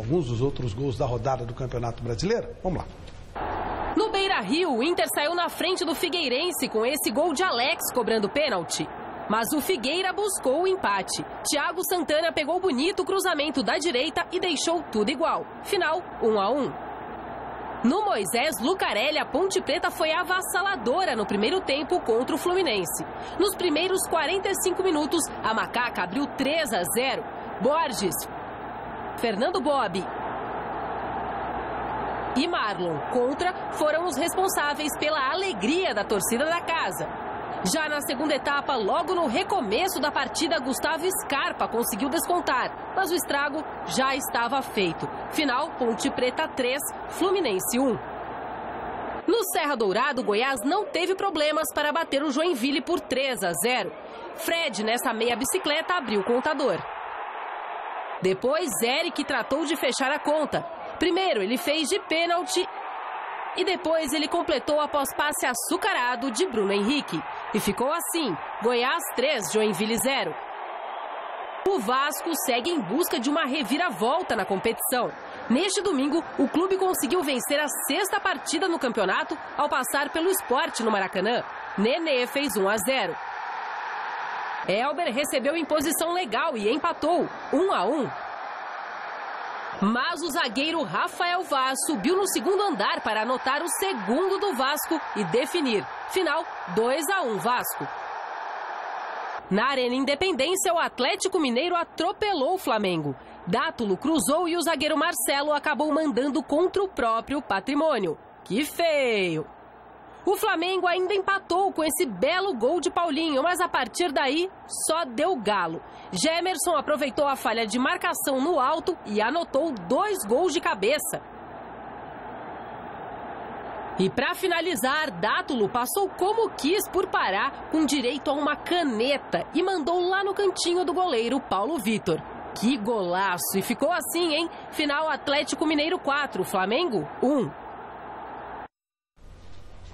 Alguns dos outros gols da rodada do Campeonato Brasileiro? Vamos lá. No Beira-Rio, o Inter saiu na frente do Figueirense com esse gol de Alex cobrando pênalti. Mas o Figueira buscou o empate. Thiago Santana pegou bonito o cruzamento da direita e deixou tudo igual. Final, 1-1. No Moisés Lucarelli, a Ponte Preta foi avassaladora no primeiro tempo contra o Fluminense. Nos primeiros 45 minutos, a Macaca abriu 3-0. Borges, Fernando Bob e Marlon Contra foram os responsáveis pela alegria da torcida da casa. Já na segunda etapa, logo no recomeço da partida, Gustavo Scarpa conseguiu descontar, mas o estrago já estava feito. Final, Ponte Preta 3, Fluminense 1. No Serra Dourado, o Goiás não teve problemas para bater o Joinville por 3-0. Fred, nessa meia bicicleta, abriu o contador. Depois, Eric tratou de fechar a conta. Primeiro, ele fez de pênalti e depois ele completou após passe açucarado de Bruno Henrique. E ficou assim, Goiás 3, Joinville 0. O Vasco segue em busca de uma reviravolta na competição. Neste domingo, o clube conseguiu vencer a 6ª partida no campeonato ao passar pelo Sport no Maracanã. Nenê fez 1-0. Elber recebeu em posição legal e empatou, 1-1. Mas o zagueiro Rafael Vaz subiu no segundo andar para anotar o segundo do Vasco e definir. Final, 2-1 Vasco. Na Arena Independência, o Atlético Mineiro atropelou o Flamengo. Dátulo cruzou e o zagueiro Marcelo acabou mandando contra o próprio Patrimônio. Que feio! O Flamengo ainda empatou com esse belo gol de Paulinho, mas a partir daí só deu galo. Gemerson aproveitou a falha de marcação no alto e anotou 2 gols de cabeça. E para finalizar, Dátulo passou como quis por Pará, com direito a uma caneta, e mandou lá no cantinho do goleiro Paulo Vitor. Que golaço! E ficou assim, hein? Final Atlético Mineiro 4, Flamengo 1.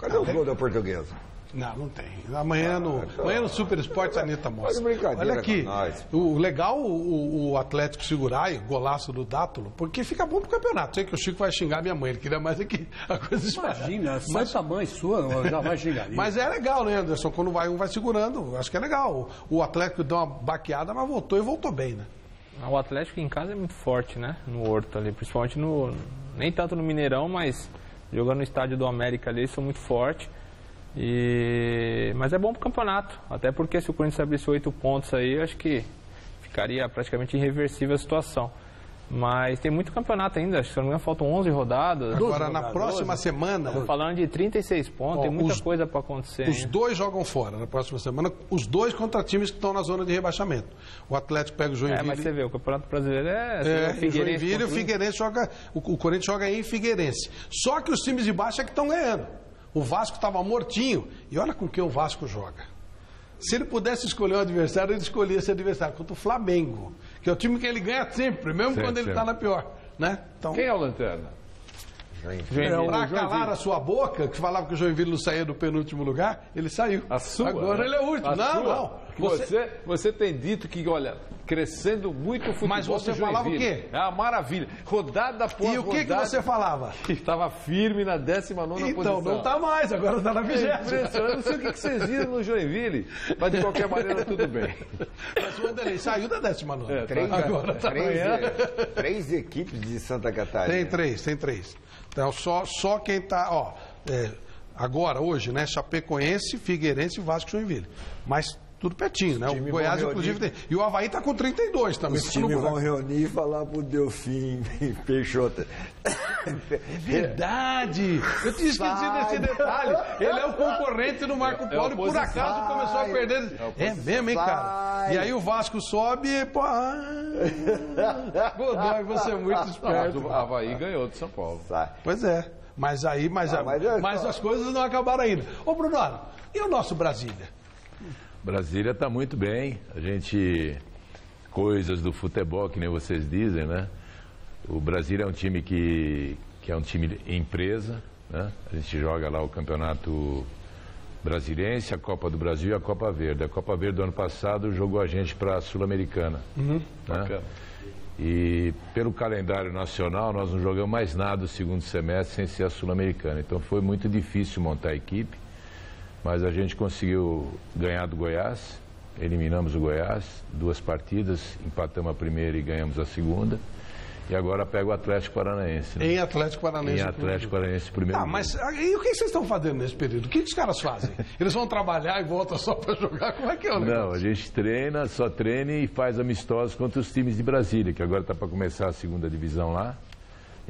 Cadê o gol da Portuguesa? Não tem. Amanhã no Super Esporte a Anitta mostra. Olha aqui, o legal o Atlético segurar, o golaço do Dátulo, porque fica bom pro campeonato. Sei que o Chico vai xingar minha mãe, ele queria mais aqui a coisa Imagina, só mãe sua já vai xingar. Mas é legal, né, Anderson? Quando um vai segurando, acho que é legal. O Atlético deu uma baqueada, mas voltou e voltou bem, né? O Atlético em casa é muito forte, né? No Horto ali, principalmente nem tanto no Mineirão, mas jogando no estádio do América ali, eles são muito fortes. Mas é bom pro campeonato, até porque se o Corinthians abrisse 8 pontos aí, eu acho que ficaria praticamente irreversível a situação. Mas tem muito campeonato ainda, acho que se não me engano faltam 11 rodadas. Agora na próxima semana... Estamos falando de 36 pontos, tem muita coisa para acontecer. Os dois jogam fora na próxima semana, os dois contra times que estão na zona de rebaixamento. O Atlético pega o Joinville... mas você vê, o Campeonato Brasileiro o Joinville e o Figueirense joga... O Corinthians joga em Figueirense. Só que os times de baixo é que estão ganhando. O Vasco estava mortinho. E olha com quem o Vasco joga. Se ele pudesse escolher um adversário, ele escolhia esse adversário contra o Flamengo, que é o time que ele ganha sempre, mesmo quando ele está na pior. Né? Então, quem é o Lanterna? Para calar a sua boca, que falava que o Joinville não saía do penúltimo lugar, ele saiu. A sua? Agora ele é o último. Você tem dito que, olha, crescendo muito o futebol. Mas você falava o quê? É uma maravilha. Rodada após rodada. E o que você falava? Que estava firme na 19ª posição. Então, não está mais, agora está na 20ª. Impressionante. Não sei o que vocês viram no Joinville, mas de qualquer maneira tudo bem. Mas o Vanderlei saiu da 19ª. Três equipes de Santa Catarina. Tem três. Então, só quem está... agora, hoje, né? Chapecoense, Figueirense, Vasco e Joinville. Mas... tudo pertinho, né? O Goiás, inclusive, tem. E o Avaí está com 32 também. Os times vão reunir e falar pro Delfim Peixoto. É verdade! Eu tinha esquecido desse detalhe. Ele é o concorrente do Marco Polo e por acaso começou a perder. É mesmo, hein, cara? E aí o Vasco sobe e... Godoy, você é muito esperto. O Avaí ganhou de São Paulo. Pois é. Mas as coisas não acabaram ainda. Ô, Bruno, e o nosso Brasília? Brasília está muito bem, coisas do futebol, que nem vocês dizem, né? O Brasília é um time que é um time empresa, né? A gente joga lá o Campeonato Brasiliense, a Copa do Brasil e a Copa Verde. A Copa Verde do ano passado jogou a gente para a Sul-Americana. Né? E pelo calendário nacional, nós não jogamos mais nada o segundo semestre sem ser a Sul-Americana. Então foi muito difícil montar a equipe, mas a gente conseguiu ganhar do Goiás, eliminamos o Goiás, 2 partidas, empatamos a primeira e ganhamos a segunda. E agora pega o Atlético Paranaense. Né? Em Atlético Paranaense. Em Atlético Paranaense, primeiro. Mas e o que vocês estão fazendo nesse período? O que os caras fazem? Eles vão trabalhar e voltam só para jogar? Como é que é o negócio? Não, a gente treina, só treina e faz amistosos contra os times de Brasília, que agora está para começar a segunda divisão lá.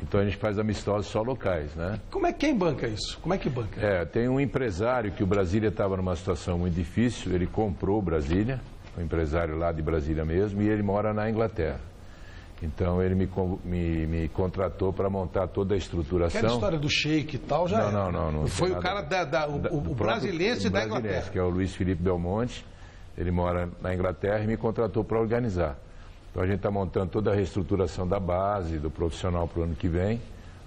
Então a gente faz amistosos só locais, né? Quem banca isso? Como é que banca? Tem um empresário que o Brasília estava numa situação muito difícil, ele comprou o Brasília, um empresário lá de Brasília mesmo, e ele mora na Inglaterra. Então ele me contratou para montar toda a estruturação. Aquela história do Sheik e tal já não foi o cara o brasiliense da Inglaterra. Que é o Luiz Felipe Belmonte. Ele mora na Inglaterra e me contratou para organizar. Então a gente está montando toda a reestruturação da base, do profissional para o ano que vem.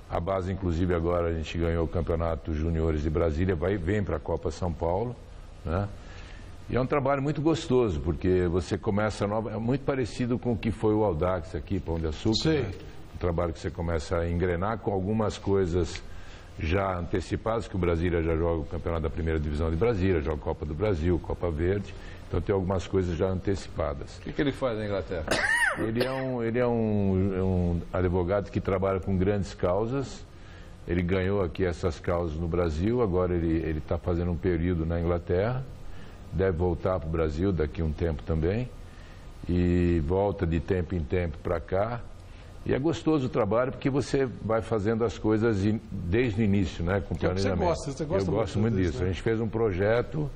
A base, inclusive, agora a gente ganhou o Campeonato Juniores de Brasília, vem para a Copa São Paulo, né? E é um trabalho muito gostoso, porque você começa é muito parecido com o que foi o Audax aqui, Pão de Açúcar. Né? Um trabalho que você começa a engrenar com algumas coisas já antecipadas, que o Brasília já joga o Campeonato da Primeira Divisão de Brasília, joga a Copa do Brasil, Copa Verde. Então tem algumas coisas já antecipadas. O que ele faz na Inglaterra? Ele é um advogado que trabalha com grandes causas. Ele ganhou aqui essas causas no Brasil, agora ele está fazendo um período na Inglaterra. Deve voltar para o Brasil daqui a um tempo também. E volta de tempo em tempo para cá. E é gostoso o trabalho porque você vai fazendo as coisas desde o início, né? Com planejamento. Você gosta Eu gosto muito disso. Né? A gente fez um projeto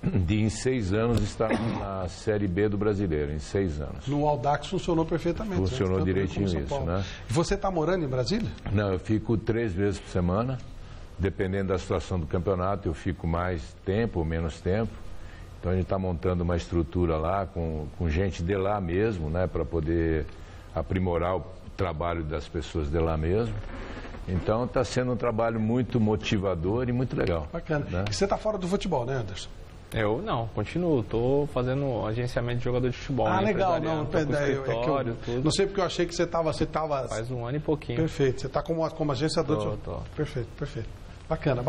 de em 6 anos estar na Série B do Brasileiro, em 6 anos. No Audax funcionou perfeitamente. Funcionou direitinho isso, né? Você está morando em Brasília? Não, eu fico 3 vezes por semana. Dependendo da situação do campeonato, eu fico mais tempo ou menos tempo. Então a gente está montando uma estrutura lá com gente de lá mesmo, né, para poder aprimorar o trabalho das pessoas de lá mesmo. Então está sendo um trabalho muito motivador e muito legal. Bacana. Né? E você está fora do futebol, né, Anderson? Eu não, continuo. Estou fazendo agenciamento de jogador de futebol. Legal, não. Tudo. Não sei porque eu achei que você estava. Faz 1 ano e pouquinho. Perfeito. Você está como agenciador de. Tô. Perfeito. Bacana.